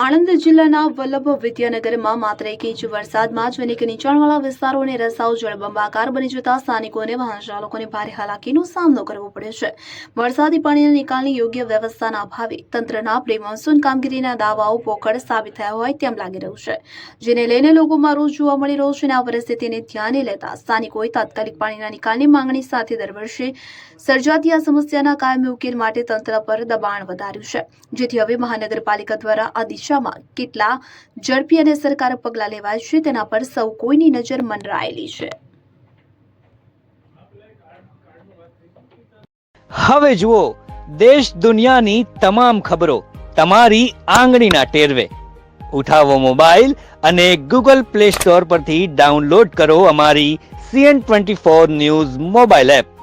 આણંદ જિલ્લાના વલ્લભ વિદ્યાનગરમાં માત્ર 1 ઇંચ વરસાદમાં જ અનેક નીચાણવાળા વિસ્તારો અને રસ્તાઓ જળબંબાકાર બની જતા સ્થાનિકોને વાહન ચાલકોને ભારે હાલાકીનો સામનો કરવો પડે છે। વરસાદી પાણીના નિકાલની યોગ્ય વ્યવસ્થાના અભાવે તંત્રના પ્રી મોન્સૂન કામગીરીના દાવાઓ પોકળ સાબિત થયા હોય તેમ લાગી રહ્યું છે, જેને લઈને લોકોમાં રોષ જોવા મળી રહ્યો છે। અને આ પરિસ્થિતિને ધ્યાને લેતા સ્થાનિકોએ તાત્કાલિક પાણીના નિકાલની માંગણી સાથે દર વર્ષે સર્જાતી આ સમસ્યાના કાયમી ઉકેલ માટે તંત્ર પર દબાણ વધાર્યું છે, જેથી હવે મહાનગરપાલિકા દ્વારા આ દિશામાં કેટલા ઝડપી અને અસરકારક પગલાં લેવાય છે તેના પર સૌ કોઈની નજર મંડરાયેલી છે। હવે જુઓ દેશ દુનિયાની તમામ ખબરો તમારી આંગળીના ટેરવે। ઉઠાવો મોબાઈલ અને ગૂગલ પ્લે સ્ટોર પરથી ડાઉનલોડ કરો અમારી CN24 ન્યૂઝ મોબાઈલ એપ।